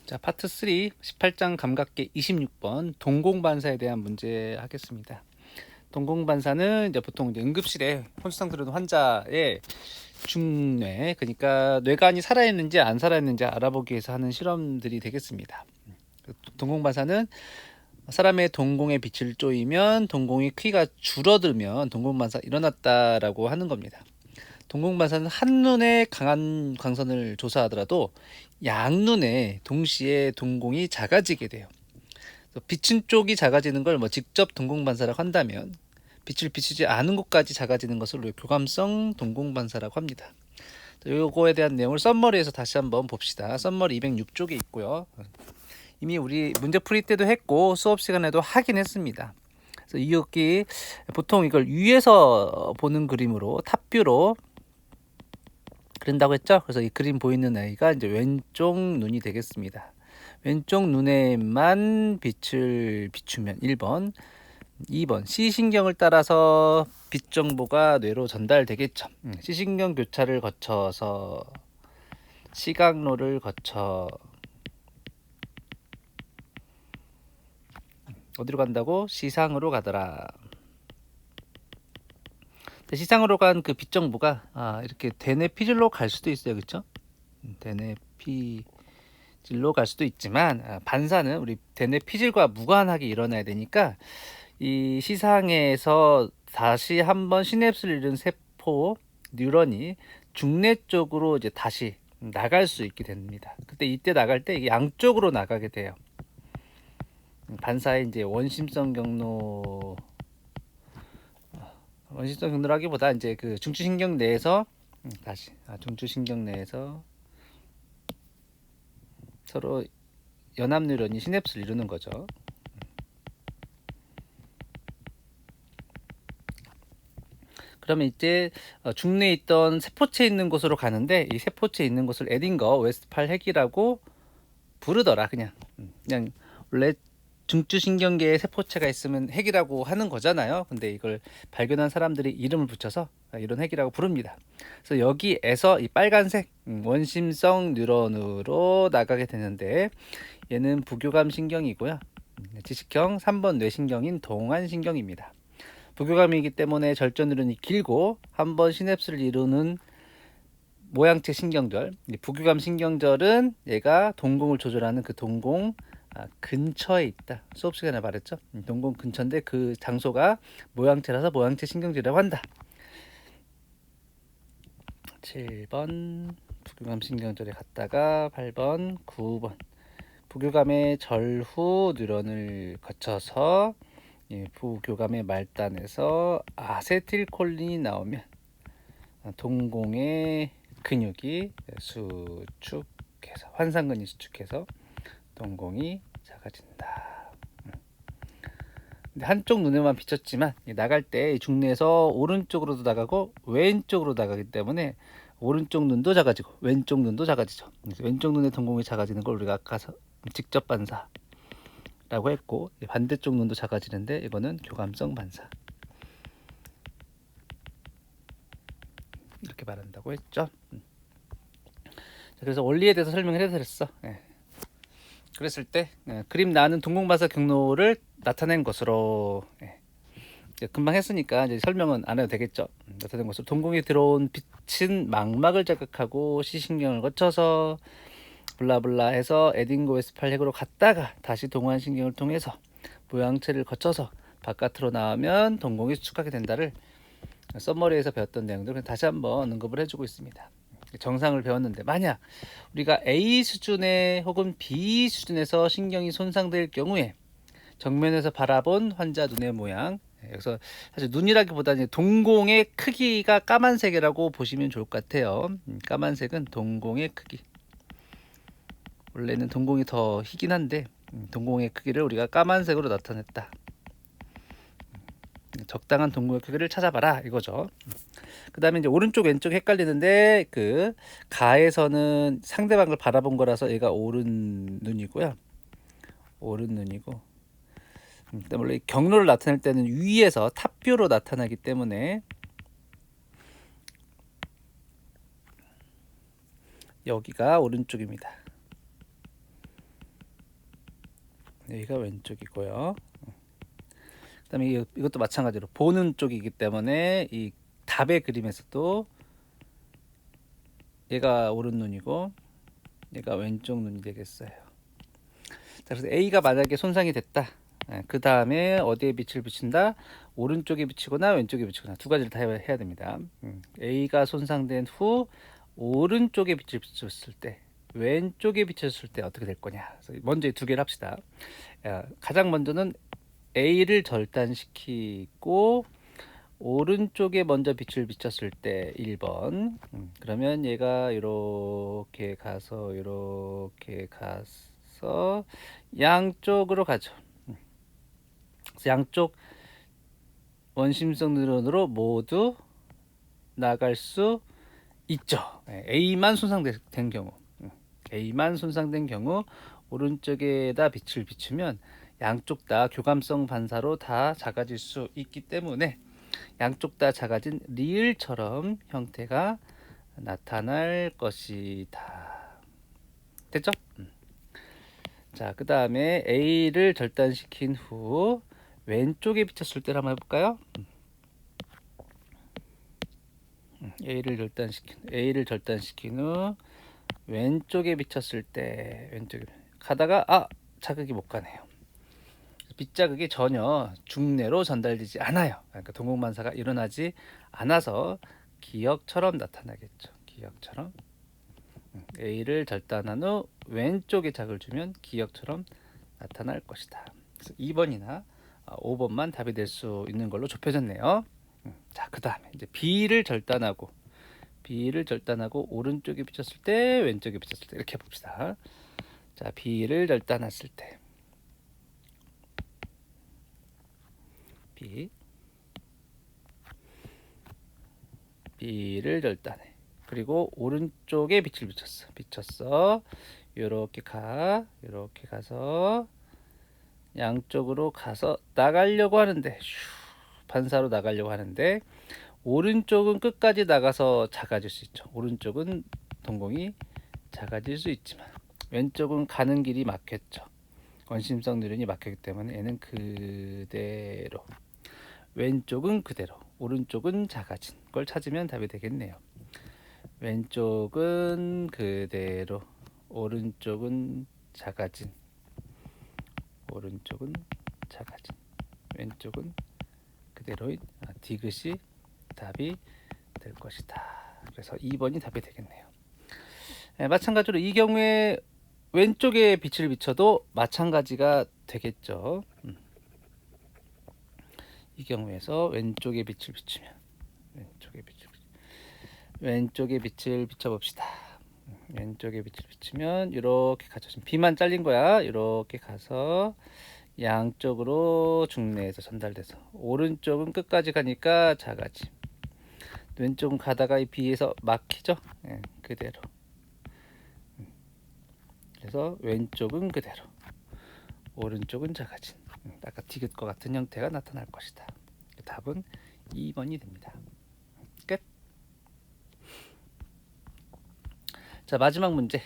자, 파트 3, 18장 감각계 26번 동공반사에 대한 문제 하겠습니다. 동공반사는 이제 보통 이제 응급실에 혼수상 들어온 환자의 중뇌, 그러니까 뇌관이 살아있는지 안 살아있는지 알아보기 위해서 하는 실험들이 되겠습니다. 동공반사는 사람의 동공에 빛을 쪼이면 동공의 크기가 줄어들면 동공반사 일어났다라고 하는 겁니다. 동공반사는 한눈에 강한 광선을 조사하더라도 양눈에 동시에 동공이 작아지게 돼요. 비춘 쪽이 작아지는 걸 직접 동공반사라고 한다면 빛을 비추지 않은 곳까지 작아지는 것을 교감성 동공반사라고 합니다. 요거에 대한 내용을 썸머리에서 다시 한번 봅시다. 썸머리 206쪽에 있고요. 이미 우리 문제풀이 때도 했고 수업 시간에도 하긴 했습니다. 그래서 여기 보통 이걸 위에서 보는 그림으로 탑뷰로 그린다고 했죠. 그래서 이 그림 보이는 아이가 이제 왼쪽 눈이 되겠습니다. 왼쪽 눈에만 빛을 비추면 1번, 2번 C신경을 따라서 빛 정보가 뇌로 전달되겠죠. C신경 교차를 거쳐서 시각로를 거쳐 어디로 간다고? 시상으로 가더라. 시상으로 간 그 빛 정보가 이렇게 대뇌 피질로 갈 수도 있어요, 그렇죠? 대뇌 피질로 갈 수도 있지만 반사는 우리 대뇌 피질과 무관하게 일어나야 되니까 이 시상에서 다시 한번 시냅스를 잃은 세포 뉴런이 중뇌 쪽으로 이제 다시 나갈 수 있게 됩니다. 그때 이때 나갈 때 이게 양쪽으로 나가게 돼요. 반사의 이제 원심성 경로라기보다 이제 그 중추신경 내에서 중추신경 내에서 서로 연합 뉴런이 시냅스를 이루는 거죠. 그러면 이제 중뇌에 있던 세포체 있는 곳으로 가는데 이 세포체 있는 곳을 에딩거 웨스트팔 핵이라고 부르더라. 그냥 원래 중추신경계에 세포체가 있으면 핵이라고 하는 거잖아요. 근데 이걸 발견한 사람들이 이름을 붙여서 이런 핵이라고 부릅니다. 그래서 여기에서 이 빨간색 원심성 뉴런으로 나가게 되는데 얘는 부교감 신경이고요. 지식형 3번 뇌신경인 동안신경입니다. 부교감이기 때문에 절전 뉴런이 길고 한번 시냅스를 이루는 모양체 신경절, 부교감 신경절은 얘가 동공을 조절하는 그 동공 근처에 있다. 수업 시간에 말했죠. 동공 근처인데 그 장소가 모양체라서 모양체 신경절이라고 한다. 7번 부교감 신경절에 갔다가 8번 9번 부교감의 절후 뉴런을 거쳐서 부교감의 말단에서 아세틸콜린이 나오면 동공의 근육이 수축해서 환상근이 수축해서 동공이 작아진다. 근데 한쪽 눈에만 비쳤지만 나갈 때 중뇌에서 오른쪽으로도 나가고 왼쪽으로 나가기 때문에 오른쪽 눈도 작아지고 왼쪽 눈도 작아지죠. 왼쪽 눈의 동공이 작아지는 걸 우리가 아까 직접 반사라고 했고 반대쪽 눈도 작아지는데 이거는 교감성 반사 이렇게 말한다고 했죠. 그래서 원리에 대해서 설명을 해드렸어. 그랬을 때 그림 나는 동공반사 경로를 나타낸 것으로 금방 했으니까 이제 설명은 안 해도 되겠죠. 나타낸 것으로 동공에 들어온 빛은 망막을 자극하고 시신경을 거쳐서 블라블라 해서 에딩거 웨스트팔 핵으로 갔다가 다시 동안신경을 통해서 모양체를 거쳐서 바깥으로 나오면 동공이 수축하게 된다를 썸머리에서 배웠던 내용들을 다시 한번 언급을 해주고 있습니다. 정상을 배웠는데 만약 우리가 A 수준에 혹은 B 수준에서 신경이 손상될 경우에 정면에서 바라본 환자 눈의 모양, 여기서 사실 눈이라기보다는 동공의 크기가 까만색이라고 보시면 좋을 것 같아요. 까만색은 동공의 크기. 원래는 동공이 더 희긴 한데 동공의 크기를 우리가 까만색으로 나타냈다. 적당한 동공의 크기를 찾아봐라 이거죠. 그 다음에 이제 오른쪽 왼쪽 헷갈리는데 그 가에서는 상대방을 바라본 거라서 얘가 오른 눈이고요. 오른 눈이고 원래 경로를 나타낼 때는 위에서 탑뷰로 나타나기 때문에 여기가 오른쪽입니다. 여기가 왼쪽이고요. 그다음에 이것도 마찬가지로 보는 쪽이기 때문에 이 답의 그림에서도 얘가 오른 눈이고 얘가 왼쪽 눈이 되겠어요. 자, 그래서 A가 만약에 손상이 됐다. 그 다음에 어디에 빛을 비친다? 오른쪽에 비치거나 왼쪽에 비치거나 두 가지를 다 해야 됩니다. A가 손상된 후 오른쪽에 빛을 비쳤을 때, 왼쪽에 비쳤을 때 어떻게 될 거냐? 그래서 먼저 이 두 개를 합시다. 가장 먼저는 A를 절단시키고 오른쪽에 먼저 빛을 비쳤을 때 1번. 그러면 얘가 이렇게 가서 양쪽으로 가죠. 그래서 양쪽 원심성 뉴런으로 모두 나갈 수 있죠. A만 손상된 경우, A만 손상된 경우 오른쪽에다 빛을 비추면 양쪽 다 교감성 반사로 다 작아질 수 있기 때문에 양쪽 다 작아진 리을처럼 형태가 나타날 것이다. 됐죠? 자, 그 다음에 A를 절단시킨 후 왼쪽에 비쳤을 때를 한번 해볼까요? A를 절단시킨 후 왼쪽에 비쳤을 때 왼쪽에 가다가 자극이 못 가네요. 빛자극이 전혀 중뇌로 전달되지 않아요. 그러니까 동공반사가 일어나지 않아서 기역처럼 나타나겠죠. 기역처럼. A를 절단한 후 왼쪽에 자극을 주면 기역처럼 나타날 것이다. 그래서 2번이나 5번만 답이 될 수 있는 걸로 좁혀졌네요. 자, 그 다음에 이제 B를 절단하고 오른쪽에 비쳤을 때 왼쪽에 비쳤을 때 이렇게 해봅시다. 자, B를 절단했을 때 B를 절단해. 그리고 오른쪽에 빛을 비쳤어. 이렇게 가서 양쪽으로 가서 나가려고 하는데 반사로 나가려고 하는데 오른쪽은 끝까지 나가서 작아질 수 있죠. 오른쪽은 동공이 작아질 수 있지만 왼쪽은 가는 길이 막혔죠. 원심성 뉴런이 막혔기 때문에 얘는 그대로, 왼쪽은 그대로, 오른쪽은 작아진 걸 찾으면 답이 되겠네요. 왼쪽은 그대로, 오른쪽은 작아진, 왼쪽은 그대로인 디귿이 답이 될 것이다. 그래서 2번이 답이 되겠네요. 마찬가지로 이 경우에 왼쪽에 빛을 비춰도 마찬가지가 되겠죠. 이 경우에서 왼쪽에 빛을 비추면 왼쪽에 빛을 비춰봅시다. 왼쪽에 빛을 비추면 이렇게 가죠. 지금 B만 잘린 거야. 이렇게 가서 양쪽으로 중뇌에서 전달돼서 오른쪽은 끝까지 가니까 작아짐. 왼쪽은 가다가 이 B에서 막히죠. 그대로. 그래서 왼쪽은 그대로, 오른쪽은 작아진, 아까 디귿과 같은 형태가 나타날 것이다. 답은 2번이 됩니다. 끝. 자, 마지막 문제.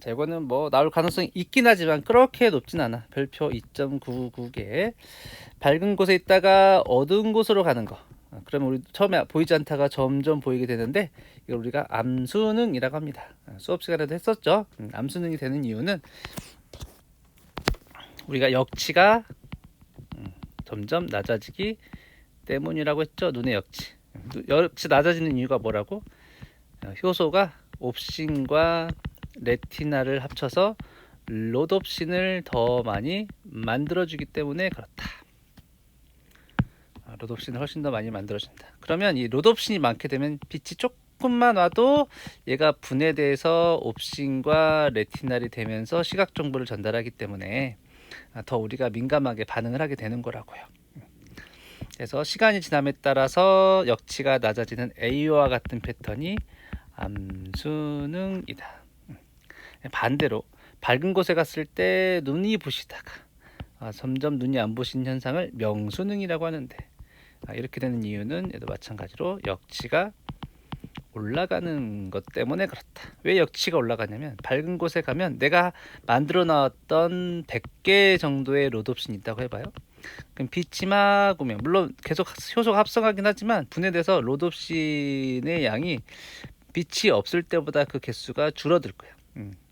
자, 이거는 뭐 나올 가능성이 있긴 하지만 그렇게 높진 않아. 별표 2.99개. 밝은 곳에 있다가 어두운 곳으로 가는 거. 그러면 우리 처음에 보이지 않다가 점점 보이게 되는데 이걸 우리가 암수능이라고 합니다. 수업 시간에도 했었죠. 암수능이 되는 이유는 우리가 역치가 점점 낮아지기 때문이라고 했죠. 눈의 역치 낮아지는 이유가 뭐라고? 효소가 옵신과 레티나를 합쳐서 로돛신을 더 많이 만들어주기 때문에 그렇다. 로돛신을 훨씬 더 많이 만들어준다. 그러면 이 로돛신이 많게 되면 빛이 조금만 와도 얘가 분해돼서 옵신과 레티날이 되면서 시각 정보를 전달하기 때문에 더 우리가 민감하게 반응을 하게 되는 거라고요. 그래서 시간이 지남에 따라서 역치가 낮아지는 A와 같은 패턴이 암수능이다. 반대로 밝은 곳에 갔을 때 눈이 부시다가 점점 눈이 안 부신 현상을 명수능이라고 하는데 이렇게 되는 이유는 얘도 마찬가지로 역치가 올라가는 것 때문에 그렇다. 왜 역치가 올라가냐면 밝은 곳에 가면 내가 만들어 놨던 100개 정도의 로드옵션이 있다고 해봐요. 그럼 빛이 막 오면 물론 계속 효소가 합성하긴 하지만 분해돼서 로드옵션의 양이 빛이 없을 때보다 그 개수가 줄어들 거야.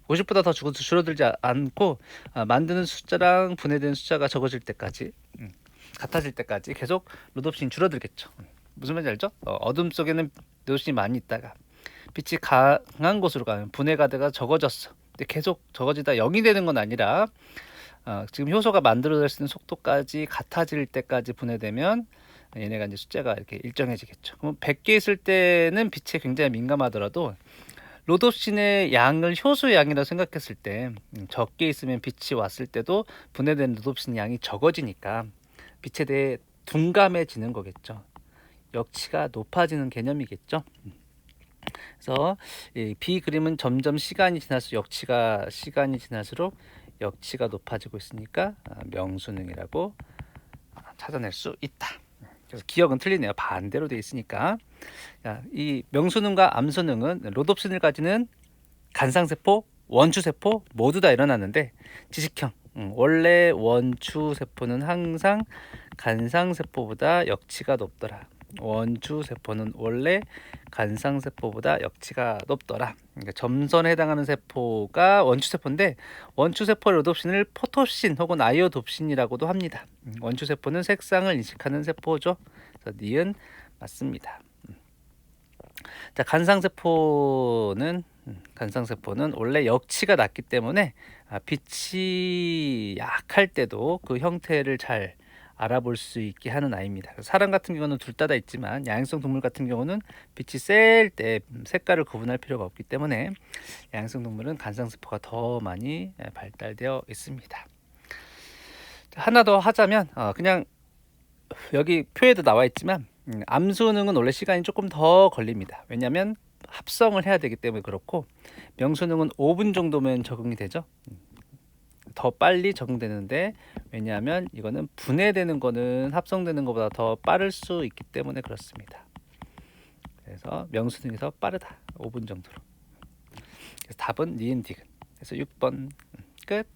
50보다 더 줄어들지 않고 만드는 숫자랑 분해되는 숫자가 적어질 때까지 같아질 때까지 계속 로드옵션이 줄어들겠죠. 무슨 말인지 알죠? 어둠 속에는 로드옵션이 많이 있다가 빛이 강한 곳으로 가면 분해 가드가 적어졌어. 근데 계속 적어지다 0이 되는 건 아니라 지금 효소가 만들어낼 수 있는 속도까지 같아질 때까지 분해되면 얘네가 이제 숫자가 이렇게 일정해지겠죠. 그럼 100개 있을 때는 빛에 굉장히 민감하더라도 로드옵신의 양을 효소의 양이라고 생각했을 때 적게 있으면 빛이 왔을 때도 분해된 로드옵신 양이 적어지니까 빛에 대해 둔감해지는 거겠죠. 역치가 높아지는 개념이겠죠. 그래서 이 B 그림은 점점 시간이 지날수록 역치가 높아지고 있으니까 명수능이라고 찾아낼 수 있다. 그래서 기억은 틀리네요. 반대로 되어 있으니까. 이 명수능과 암수능은 로드옵슨을 가지는 간상세포, 원추세포 모두 다 일어났는데 지식형 원래 원추세포는 항상 간상세포보다 역치가 높더라. 원추세포는 원래 간상세포보다 역치가 높더라. 그러니까 점선에 해당하는 세포가 원추세포인데 원추세포의 로드옵신을 포토신 혹은 아이오놉신이라고도 합니다. 원추세포는 색상을 인식하는 세포죠. 그래서 니은 맞습니다. 자, 간상세포는 원래 역치가 낮기 때문에 빛이 약할 때도 그 형태를 잘 알아볼 수 있게 하는 아이입니다. 사람 같은 경우는 둘 다 있지만 야행성 동물 같은 경우는 빛이 셀 때 색깔을 구분할 필요가 없기 때문에 야행성 동물은 간상세포가 더 많이 발달되어 있습니다. 하나 더 하자면 그냥 여기 표에도 나와 있지만 암수능은 원래 시간이 조금 더 걸립니다. 왜냐하면 합성을 해야 되기 때문에 그렇고 명수능은 5분 정도면 적응이 되죠. 더 빨리 적응되는데 왜냐하면 이거는 분해되는 거는 합성되는 것보다 더 빠를 수 있기 때문에 그렇습니다. 그래서 명수능에서 빠르다. 5분 정도로. 그래서 답은 니은 디귿. 그래서 6번 끝.